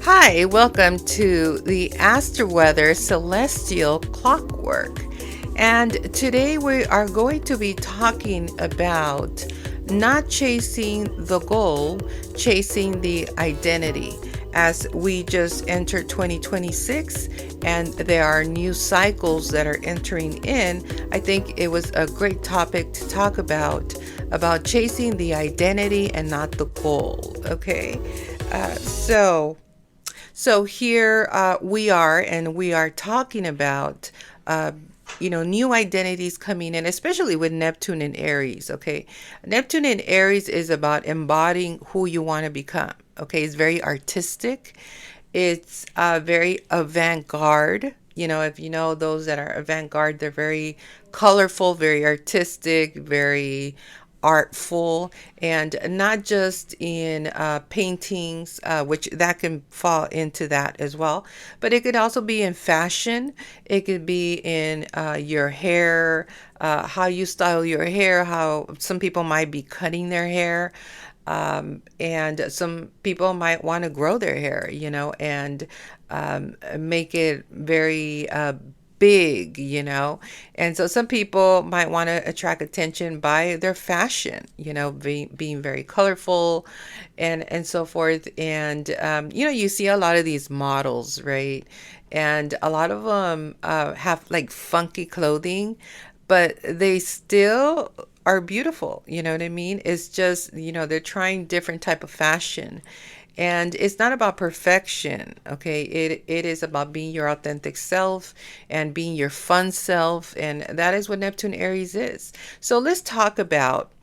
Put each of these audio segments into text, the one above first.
Hi, welcome to the Astroweather Celestial Clockwork. And today we are going to be talking about not chasing the goal, chasing the identity. As we just entered 2026 and there are new cycles that are entering in, I think it was a great topic to talk about chasing the identity and not the goal. Okay. Uh, so so here we are, and we are talking about, uh, new identities coming in, especially with Neptune and Aries. Okay, Neptune and Aries is about embodying who you want to become. Okay, it's very artistic. It's very avant-garde. If you know those that are avant-garde, they're very colorful, very artistic, very artful, and not just in paintings, which that can fall into that as well, but it could also be in fashion. It could be in your hair, how you style your hair, how some people might be cutting their hair. And some people might want to grow their hair, and make it very big, And so some people might want to attract attention by their fashion, being very colorful and so forth. And, you see a lot of these models, right? And a lot of them have like funky clothing, but they still are beautiful. You know what I mean? It's just, they're trying different type of fashion. And it's not about perfection, okay? It is about being your authentic self and being your fun self. And that is what Neptune Aries is. So let's talk about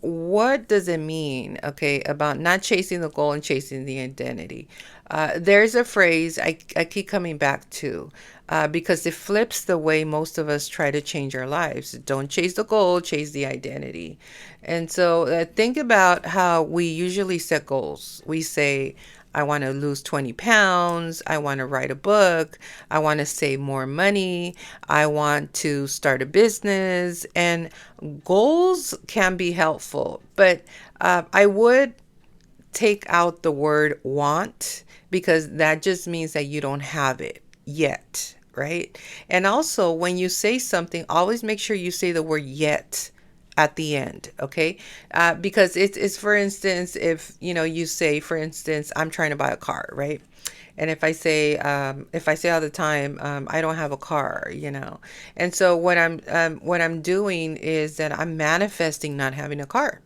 what does it mean, okay, about not chasing the goal and chasing the identity. There's a phrase I keep coming back to because it flips the way most of us try to change our lives. Don't chase the goal, chase the identity. And so think about how we usually set goals. We say, I want to lose 20 pounds. I want to write a book. I want to save more money. I want to start a business. And goals can be helpful, but I would take out the word want, because that just means that you don't have it yet, right? And also, when you say something, always make sure you say the word yet at the end, okay? Because it's for instance, if you say, for instance, I'm trying to buy a car, right? And if I say all the time, I don't have a car, and so what I'm doing is that I'm manifesting not having a car.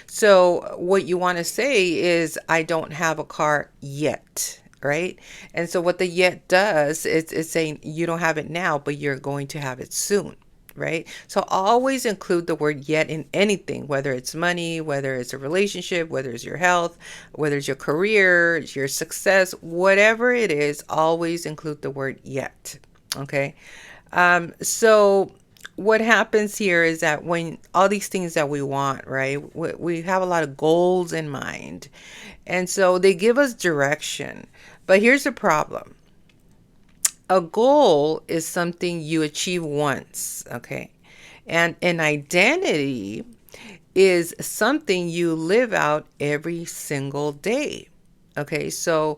So what you want to say is, I don't have a car yet, right? And so what the yet does is it's saying you don't have it now, but you're going to have it soon. Right? So always include the word yet in anything, whether it's money, whether it's a relationship, whether it's your health, whether it's your career, your success, whatever it is, always include the word yet. Okay. So what happens here is that when all these things that we want, right, we have a lot of goals in mind. And so they give us direction. But here's the problem: a goal is something you achieve once, okay? And an identity is something you live out every single day. Okay, so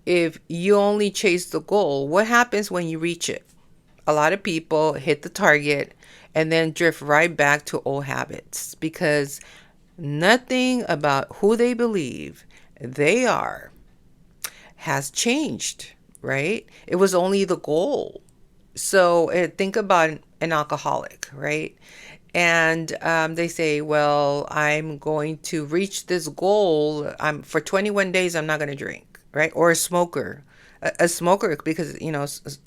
if you only chase the goal, what happens when you reach it? A lot of people hit the target and then drift right back to old habits, because nothing about who they believe they are has changed, right? It was only the goal. So think about an alcoholic, right? And they say, well, I'm going to reach this goal. For 21 days, I'm not going to drink, right? Or a smoker. A smoker, because,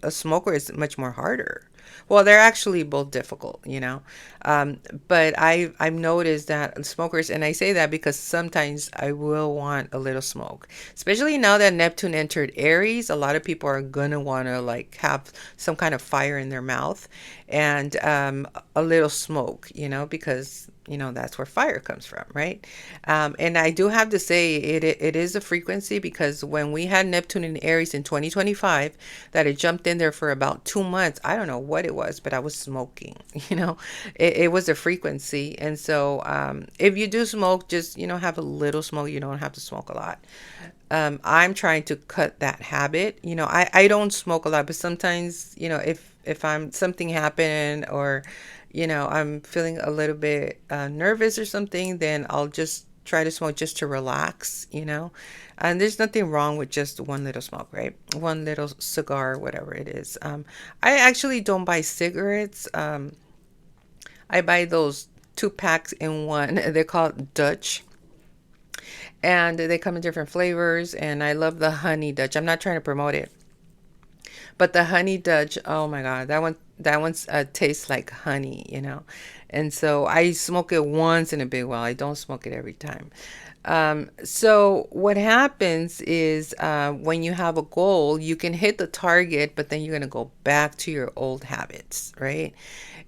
a smoker is much more harder. Well, they're actually both difficult, but I've noticed that smokers, and I say that because sometimes I will want a little smoke, especially now that Neptune entered Aries. A lot of people are gonna want to like have some kind of fire in their mouth, and a little smoke, because that's where fire comes from, right? And I do have to say it is a frequency, because when we had Neptune in Aries in 2025, that it jumped in there for about 2 months. I don't know what it was, but I was smoking. It was a frequency. And so if you do smoke, just, have a little smoke. You don't have to smoke a lot. I'm trying to cut that habit. I don't smoke a lot, but sometimes, if I'm something happened, or, I'm feeling a little bit nervous or something, then I'll just try to smoke just to relax. And there's nothing wrong with just one little smoke, right? One little cigar, whatever it is. I actually don't buy cigarettes. I buy those 2 packs in one. They're called Dutch, and they come in different flavors. And I love the honey Dutch. I'm not trying to promote it, but the honey Dutch, oh my God, that one's tastes like honey. And so I smoke it once in a big while. I don't smoke it every time. So what happens is, when you have a goal, you can hit the target, but then you're going to go back to your old habits, right?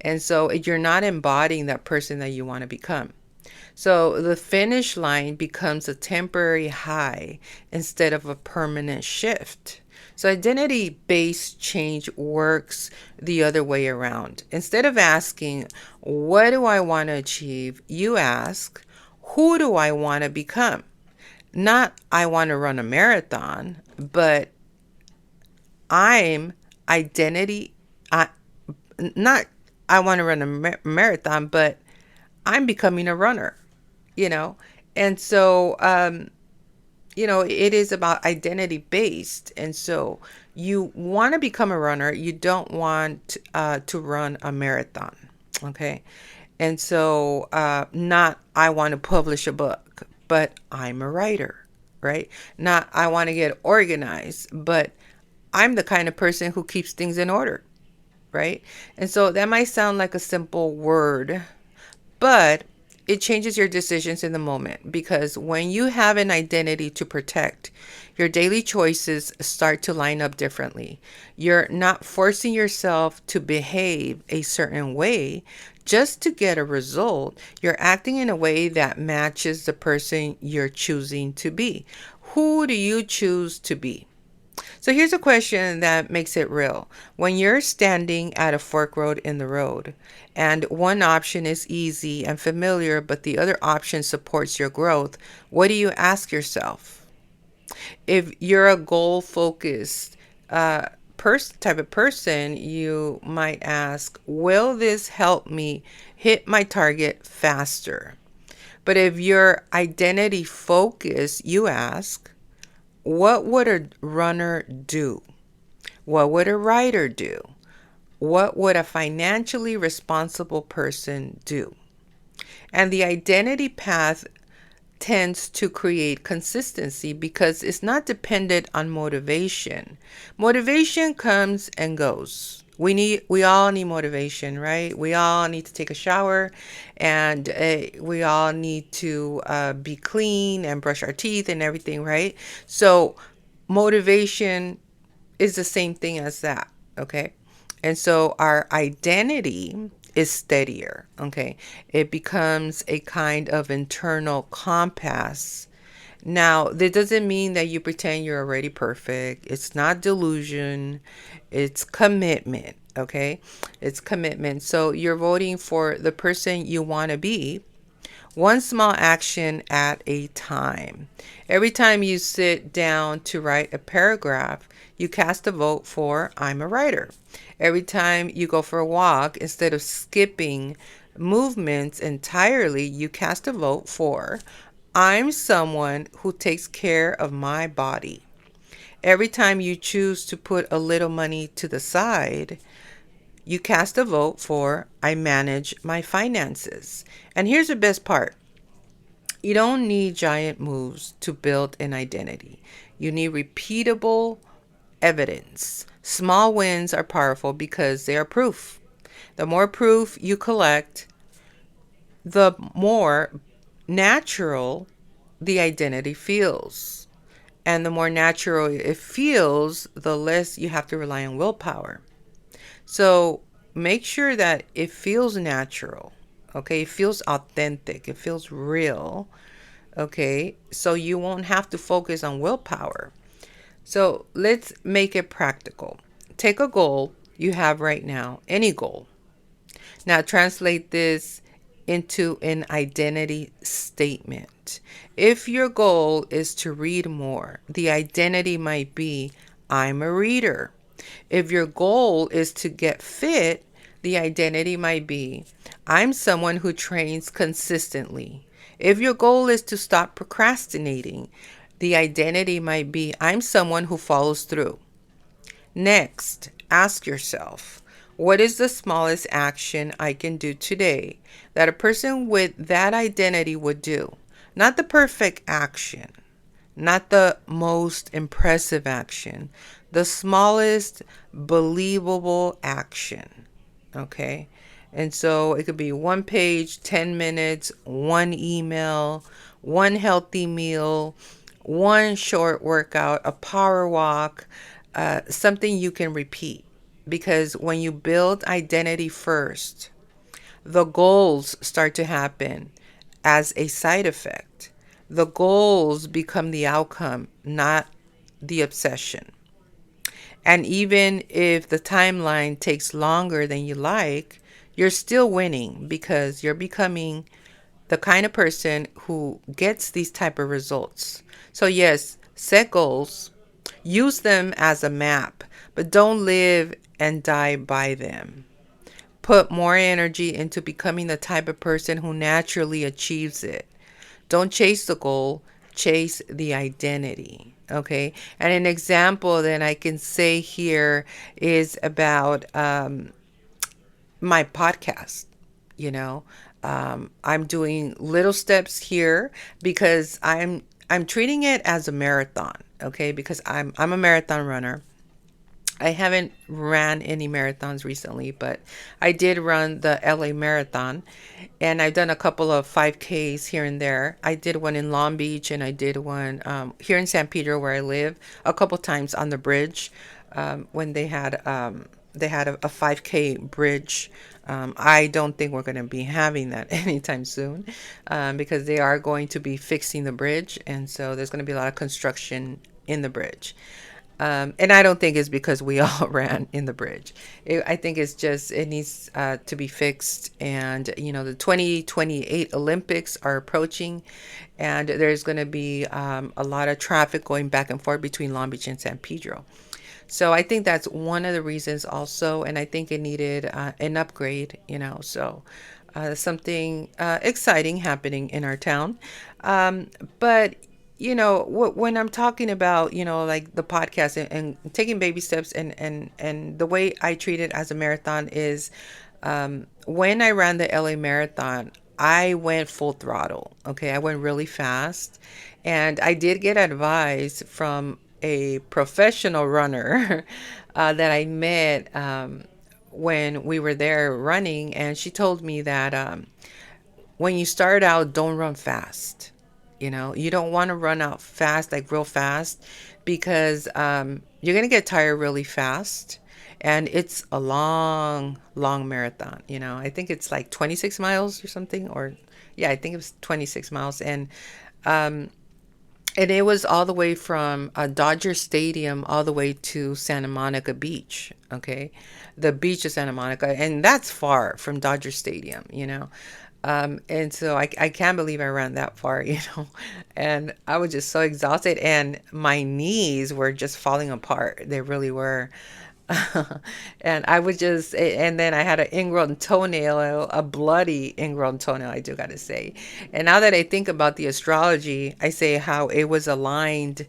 And so you're not embodying that person that you want to become. So the finish line becomes a temporary high instead of a permanent shift. So identity based change works the other way around. Instead of asking, what do I want to achieve? You ask, who do I want to become? Not, I want to run a marathon, but I'm identity. Not, I want to run a marathon, but I'm becoming a runner, you know? And so, it is about identity based. And so you want to become a runner. You don't want to run a marathon. Okay. And so, not, I want to publish a book, but I'm a writer, right? Not, I want to get organized, but I'm the kind of person who keeps things in order, right? And so that might sound like a simple word, but it changes your decisions in the moment, because when you have an identity to protect, your daily choices start to line up differently. You're not forcing yourself to behave a certain way just to get a result. You're acting in a way that matches the person you're choosing to be. Who do you choose to be? So here's a question that makes it real. When you're standing at a fork road in the road, and one option is easy and familiar, but the other option supports your growth, what do you ask yourself? If you're a goal focused type of person, you might ask, will this help me hit my target faster? But if you're identity focused, you ask, what would a runner do? What would a writer do? What would a financially responsible person do? And the identity path tends to create consistency because it's not dependent on motivation. Motivation comes and goes. We all need motivation, right? We all need to take a shower, and we all need to be clean and brush our teeth and everything, right? So motivation is the same thing as that, okay? And so our identity is steadier, okay? It becomes a kind of internal compass. Now, that doesn't mean that you pretend you're already perfect. It's not delusion, it's commitment, okay? It's commitment. So you're voting for the person you want to be, one small action at a time. Every time you sit down to write a paragraph, you cast a vote for I'm a writer. Every time you go for a walk, instead of skipping movements entirely, you cast a vote for I'm someone who takes care of my body. Every time you choose to put a little money to the side, you cast a vote for I manage my finances. And here's the best part. You don't need giant moves to build an identity. You need repeatable evidence. Small wins are powerful because they are proof. The more proof you collect, the more natural the identity feels. And the more natural it feels, the less you have to rely on willpower. So make sure that it feels natural, okay? It feels authentic, it feels real, okay? So you won't have to focus on willpower. So let's make it practical. Take a goal you have right now, any goal. Now, translate this into an identity statement. If your goal is to read more, the identity might be, I'm a reader. If your goal is to get fit, the identity might be, I'm someone who trains consistently. If your goal is to stop procrastinating, the identity might be, I'm someone who follows through. Next, ask yourself, what is the smallest action I can do today that a person with that identity would do? Not the perfect action, not the most impressive action, the smallest believable action. Okay? And so it could be one page, 10 minutes, one email, one healthy meal, one short workout, a power walk, something you can repeat. Because when you build identity first, the goals start to happen as a side effect. The goals become the outcome, not the obsession. And even if the timeline takes longer than you like, you're still winning because you're becoming the kind of person who gets these type of results. So yes, set goals, use them as a map, but don't live and die by them. Put more energy into becoming the type of person who naturally achieves it. Don't chase the goal, chase the identity. Okay. And an example that I can say here is about my podcast. You know, I'm doing little steps here because I'm treating it as a marathon. Okay, because I'm a marathon runner. I haven't ran any marathons recently, but I did run the LA Marathon, and I've done a couple of 5Ks here and there. I did one in Long Beach, and I did one here in San Pedro where I live a couple times on the bridge when they had a 5K bridge. I don't think we're going to be having that anytime soon because they are going to be fixing the bridge, and so there's going to be a lot of construction in the bridge. And I don't think it's because we all ran in the bridge. I think it's just it needs to be fixed. And, you know, the 2028 Olympics are approaching, and there's going to be a lot of traffic going back and forth between Long Beach and San Pedro. So I think that's one of the reasons also. And I think it needed an upgrade, you know, so something exciting happening in our town. But you know, when I'm talking about, you know, like the podcast and taking baby steps and the way I treat it as a marathon is when I ran the LA Marathon, I went full throttle. Okay. I went really fast. And I did get advice from a professional runner that I met when we were there running. And she told me that when you start out, don't run fast. You know, you don't want to run out fast, like real fast, because you're going to get tired really fast. And it's a long, long marathon. You know, I think it's like 26 miles or something, or yeah, I think it was 26 miles. Um, and it was all the way from Dodger Stadium all the way to Santa Monica Beach. Okay. The beach of Santa Monica. And that's far from Dodger Stadium, you know. And so I can't believe I ran that far, you know, and I was just so exhausted and my knees were just falling apart. They really were. And I was just, and then I had an ingrown toenail, a bloody ingrown toenail, I do got to say. And now that I think about the astrology, I say how it was aligned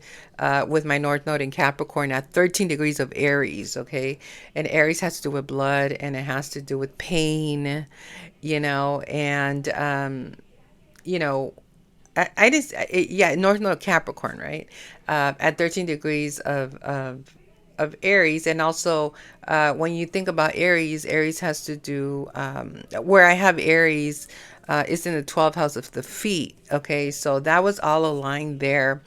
with my North Node in Capricorn at 13 degrees of Aries, okay? And Aries has to do with blood and it has to do with pain, you know, and, you know, I just, yeah, North Node Capricorn, right? At 13 degrees of Aries. And also, when you think about Aries, Aries has to do, where I have Aries, is in the 12th house of the feet. Okay. So that was all aligned there.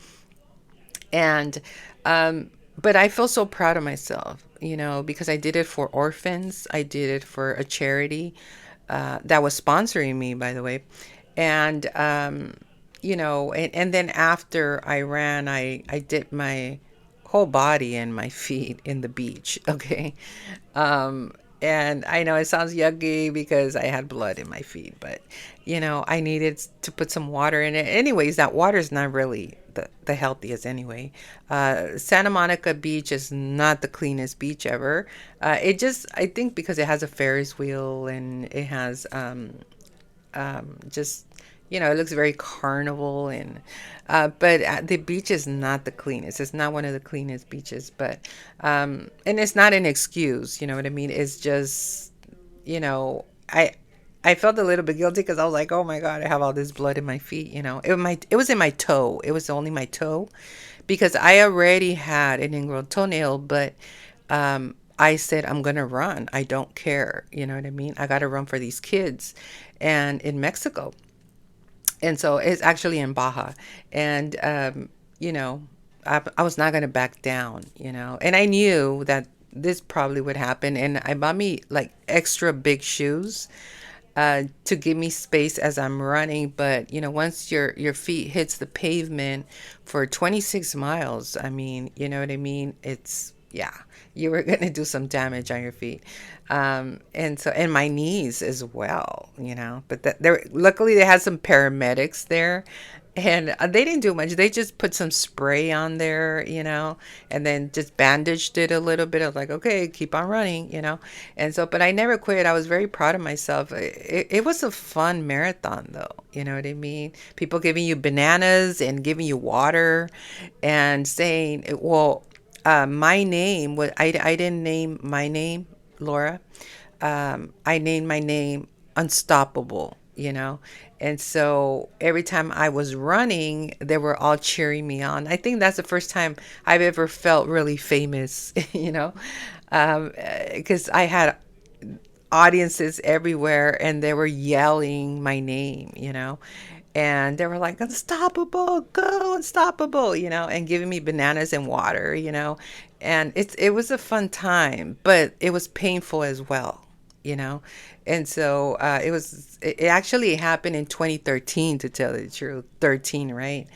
And, but I feel so proud of myself, you know, because I did it for orphans. I did it for a charity, that was sponsoring me, by the way. And, you know, and then after I ran, I did my whole body and my feet in the beach. Okay. Um, and I know it sounds yucky because I had blood in my feet, but I needed to put some water in it. Anyways, that water is not really the healthiest anyway. Santa Monica Beach is not the cleanest beach ever. I think because it has a Ferris wheel and it has just it looks very carnival and but the beach is not the cleanest. It's not one of the cleanest beaches, but and it's not an excuse. You know what I mean? It's just you know I I felt a little bit guilty because I was like, oh my god, I have all this blood in my feet. It was in my toe. It was only my toe because I already had an ingrown toenail, but I said, I'm going to run. I don't care. You know what I mean? I got to run for these kids. And in Mexico. And so it's actually in Baja. And, you know, I was not going to back down, And I knew that this probably would happen. And I bought me like extra big shoes to give me space as I'm running. But once your feet hits the pavement for 26 miles, I mean, you know what I mean? It's yeah, you were gonna do some damage on your feet, and my knees as well, But there, luckily, they had some paramedics there, and they didn't do much. They just put some spray on there, and then just bandaged it a little bit. I was like, okay, keep on running, And so, but I never quit. I was very proud of myself. It was a fun marathon, though. You know what I mean? People giving you bananas and giving you water, and saying, well, my name was I didn't name my name Laura. I named my name Unstoppable, and so every time I was running, they were all cheering me on. I think that's the first time I've ever felt really famous, because I had audiences everywhere and they were yelling my name, and they were like, unstoppable, go unstoppable, and giving me bananas and water, and it was a fun time, but it was painful as well, you know. And so it actually happened in 2013, to tell you the truth. 13, right?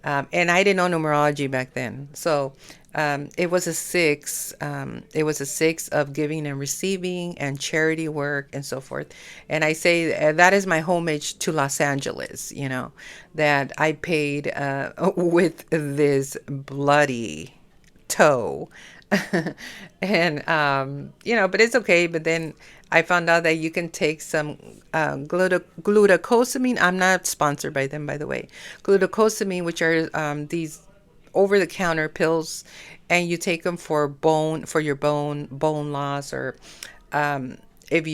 And I didn't know numerology back then. So it was a six. It was a six of giving and receiving and charity work and so forth. And I say that is my homage to Los Angeles, that I paid with this bloody toe. And but it's okay. But then I found out that you can take some glucosamine. I'm not sponsored by them, by the way. Glucosamine, which are these over-the-counter pills, and you take them for your bone loss, or if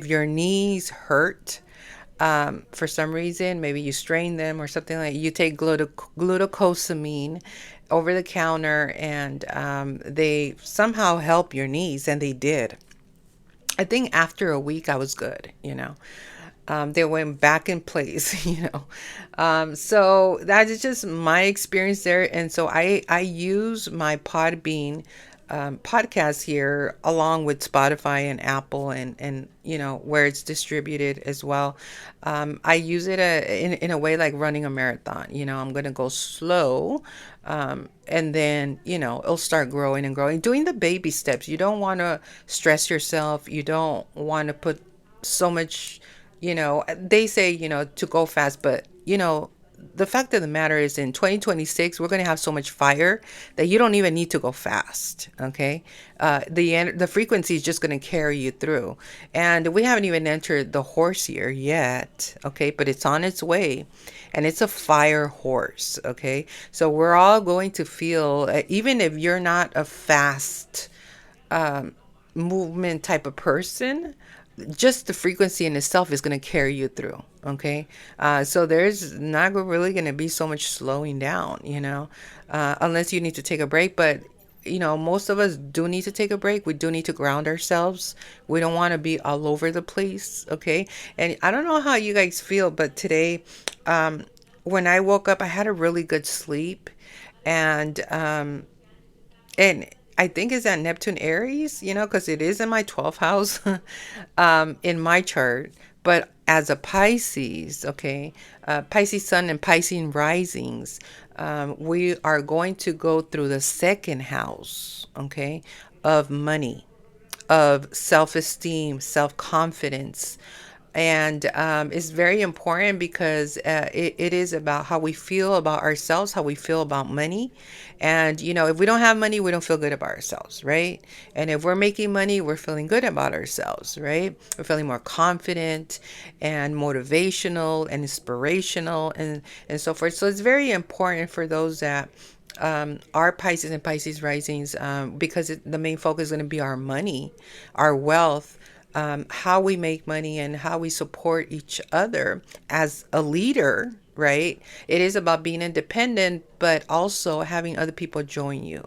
your knees hurt. For some reason, maybe you strain them or something like that. You take glucosamine over the counter, and they somehow help your knees, and they did. I think after a week, I was good, they went back in place, so that is just my experience there. And so I use my Podbean podcast here along with Spotify and Apple, and where it's distributed as well. I use it in a way like running a marathon. I'm going to go slow, and then it'll start growing and growing, doing the baby steps. You don't want to stress yourself. You don't want to put so much, they say to go fast, but the fact of the matter is, in 2026, we're going to have so much fire that you don't even need to go fast. Okay. The frequency is just going to carry you through. And we haven't even entered the horse year yet. Okay. But it's on its way, and it's a fire horse. Okay. So we're all going to feel, even if you're not a fast, movement type of person, just the frequency in itself is going to carry you through. Okay. So there's not really going to be so much slowing down, unless you need to take a break. But, most of us do need to take a break. We do need to ground ourselves. We don't want to be all over the place. Okay. And I don't know how you guys feel, but today, when I woke up, I had a really good sleep, and I think it's at Neptune Aries, because it is in my 12th house, in my chart. But as a Pisces, okay, Pisces sun and Pisces risings, we are going to go through the second house, okay, of money, of self esteem, self confidence. And it's very important because it is about how we feel about ourselves, how we feel about money. And, if we don't have money, we don't feel good about ourselves, right? And if we're making money, we're feeling good about ourselves, right? We're feeling more confident and motivational and inspirational and so forth. So it's very important for those that our Pisces and Pisces risings, because the main focus is going to be our money, our wealth, how we make money, and how we support each other as a leader, right? It is about being independent, but also having other people join you,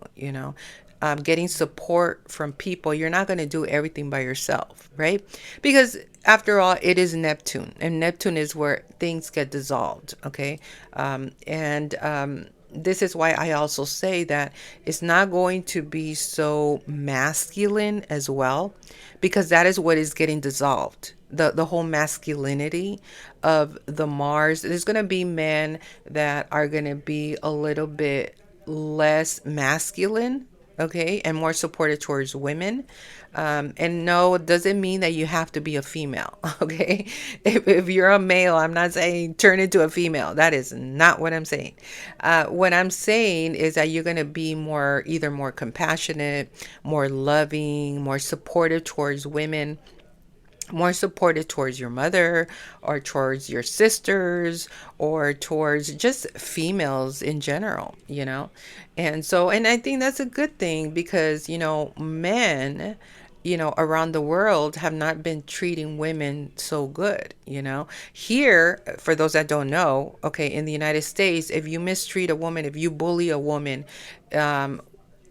getting support from people. You're not going to do everything by yourself, right? Because after all, it is Neptune, and Neptune is where things get dissolved, okay? And this is why I also say that it's not going to be so masculine as well, because that is what is getting dissolved. The whole masculinity of the Mars. There's going to be men that are going to be a little bit less masculine, okay, and more supportive towards women. And no, it doesn't mean that you have to be a female, okay? If you're a male, I'm not saying turn into a female. That is not what I'm saying. What I'm saying is that you're going to be either more compassionate, more loving, more supportive towards women, more supportive towards your mother or towards your sisters or towards just females in general, and I think that's a good thing because men around the world have not been treating women so good. Here, for those that don't know, okay, in the United States, if you mistreat a woman, if you bully a woman,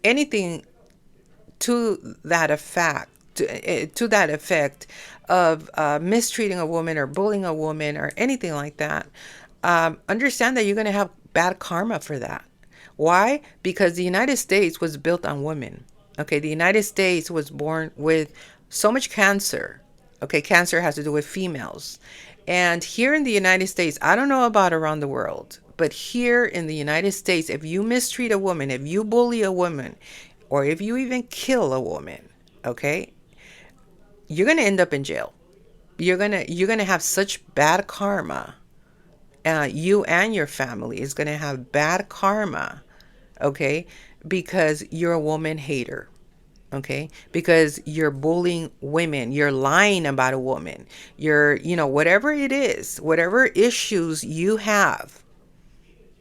anything to that effect, to that effect of mistreating a woman or bullying a woman or anything like that, understand that you're going to have bad karma for that. Why? Because the United States was built on women. Okay, the United States was born with so much cancer. Okay, cancer has to do with females. And here in the United States, I don't know about around the world, but here in the United States, if you mistreat a woman, if you bully a woman, or if you even kill a woman, okay, you're going to end up in jail. You're going to have such bad karma. You and your family is going to have bad karma, okay, because you're a woman hater, okay, because you're bullying women, you're lying about a woman, whatever it is, whatever issues you have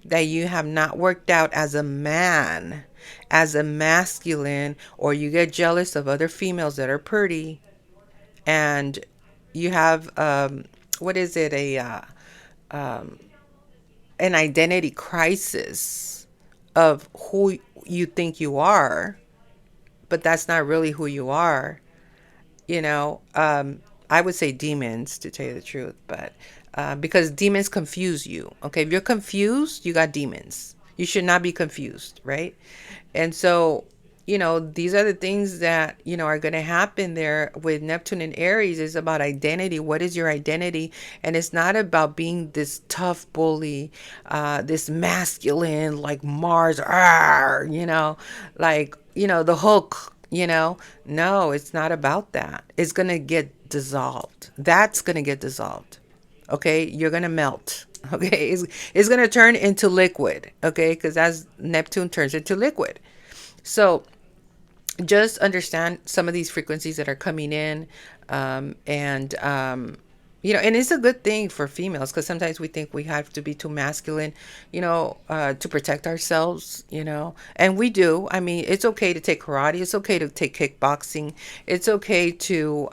that you have not worked out as a man, as a masculine, or you get jealous of other females that are pretty, and you have what is it, an identity crisis of who you think you are, but that's not really who you are. I would say demons, to tell you the truth, but because demons confuse you. Okay, if you're confused, you got demons. You should not be confused, right? And so, these are the things that, are going to happen there with Neptune and Aries. Is about identity. What is your identity? And it's not about being this tough bully, this masculine, like Mars, the Hulk, No, it's not about that. It's going to get dissolved. That's going to get dissolved. Okay, you're going to melt. Okay, it's going to turn into liquid. Okay, because as Neptune turns into liquid. So just understand some of these frequencies that are coming in, and it's a good thing for females, because sometimes we think we have to be too masculine, to protect ourselves, and we do. I mean, it's okay to take karate. It's okay to take kickboxing. It's okay to,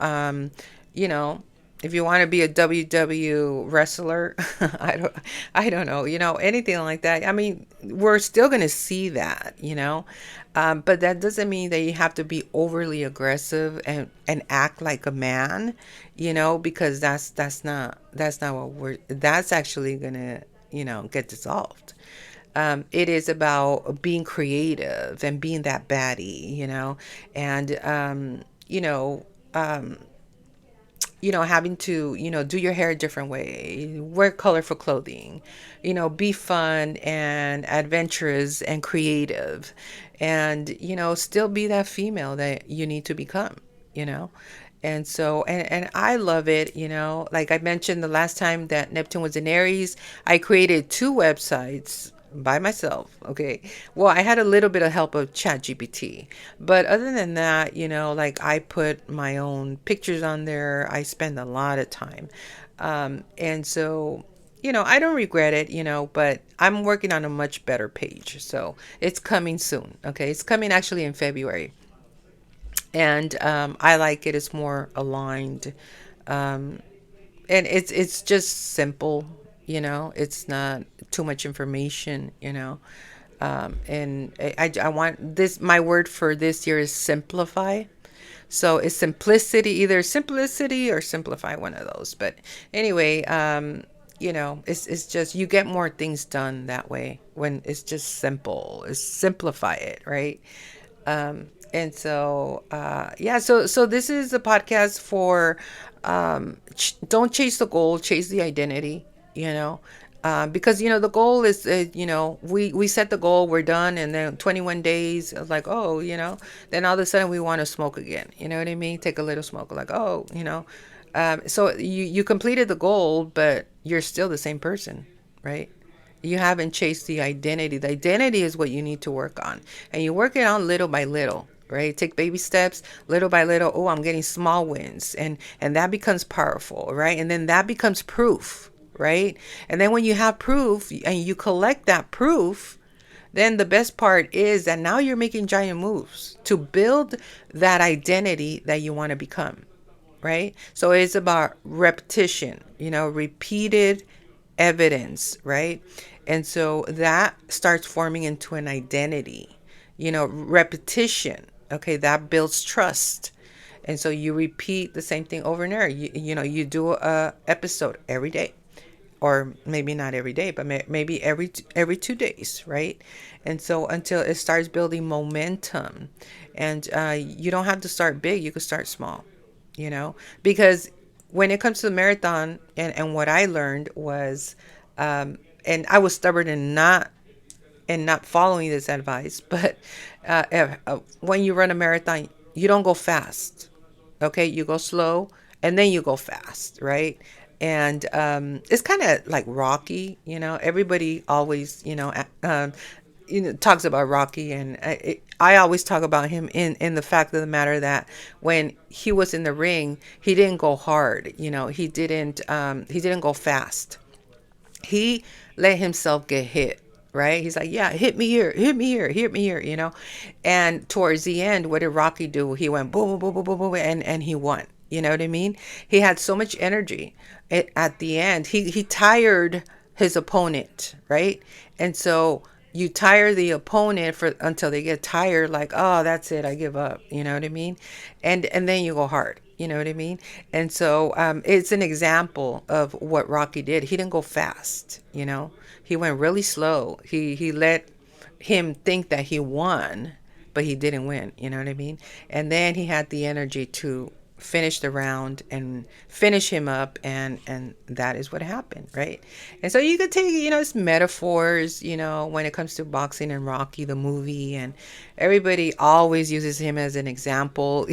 if you want to be a WW wrestler, I don't know, anything like that. I mean, we're still going to see that, but that doesn't mean that you have to be overly aggressive and act like a man, because that's not that's actually going to, get dissolved. It is about being creative and being that baddie, and, having to, do your hair a different way, wear colorful clothing, be fun and adventurous and creative, and, still be that female that you need to become, you know? And so, and I love it, like I mentioned the last time that Neptune was in Aries, I created two websites by myself. Okay. Well, I had a little bit of help of ChatGPT, but other than that, like I put my own pictures on there. I spend a lot of time. And so, I don't regret it, but I'm working on a much better page. So it's coming soon. Okay. It's coming actually in February. And I like it. It's more aligned. And it's just simple, it's not too much information, and I want this, my word for this year is simplify. So it's simplicity, either simplicity or simplify, one of those. But anyway, it's just you get more things done that way when it's just simple. It's simplify it, right? And so yeah, so this is a podcast for don't chase the goal, chase the identity, because the goal is we set the goal, we're done, and then 21 days like, oh, then all of a sudden we want to smoke again, you know what I mean, take a little smoke, like, oh, so you completed the goal, but you're still the same person, right? You haven't chased the identity. The identity is what you need to work on, and you work it on little by little, right? Take baby steps, little by little. Oh, I'm getting small wins, and that becomes powerful, right? And then that becomes proof, right? And then when you have proof and you collect that proof, then the best part is that now you're making giant moves to build that identity that you want to become, right? So it's about repetition, repeated evidence, right? And so that starts forming into an identity, repetition. Okay, that builds trust. And so you repeat the same thing over and over. You do a episode every day, or maybe not every day, but maybe every 2 days, right? And so until it starts building momentum, and you don't have to start big, you can start small, because when it comes to the marathon, and what I learned was, and I was stubborn and not following this advice, but when you run a marathon, you don't go fast. Okay, you go slow and then you go fast, right? And it's kind of like Rocky, everybody always, talks about Rocky, and I always talk about him in the fact of the matter that when he was in the ring, he didn't go hard, he didn't go fast. He let himself get hit, right? He's like, yeah, hit me here, hit me here, hit me here, And towards the end, what did Rocky do? He went boom, boom, boom, boom, boom, boom, and he won. You know what I mean? He had so much energy. At the end, he tired his opponent, right? And so you tire the opponent for until they get tired, like, oh, that's it, I give up. You know what I mean? And then you go hard. You know what I mean? And so it's an example of what Rocky did. He didn't go fast. He went really slow. He let him think that he won, but he didn't win. You know what I mean? And then he had the energy to finish the round and finish him up, and that is what happened, right? And so you could take, it's metaphors, when it comes to boxing and Rocky the movie, and everybody always uses him as an example,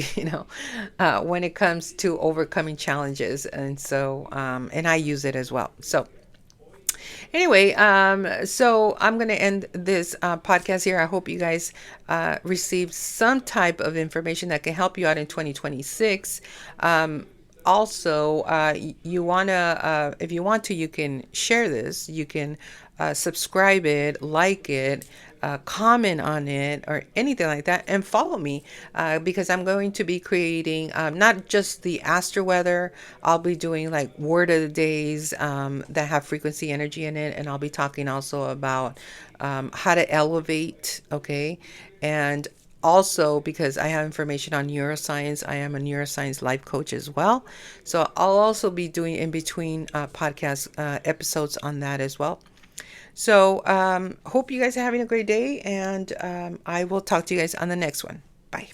when it comes to overcoming challenges. And so and I use it as well. So anyway, so I'm going to end this podcast here. I hope you guys received some type of information that can help you out in 2026. Also, you want to, if you want to, you can share this. You can subscribe it, like it, comment on it, or anything like that, and follow me because I'm going to be creating not just the astro weather. I'll be doing like word of the days that have frequency energy in it, and I'll be talking also about how to elevate, okay? And also, because I have information on neuroscience, I am a neuroscience life coach as well. So I'll also be doing in between podcast episodes on that as well. So hope you guys are having a great day, and I will talk to you guys on the next one. Bye.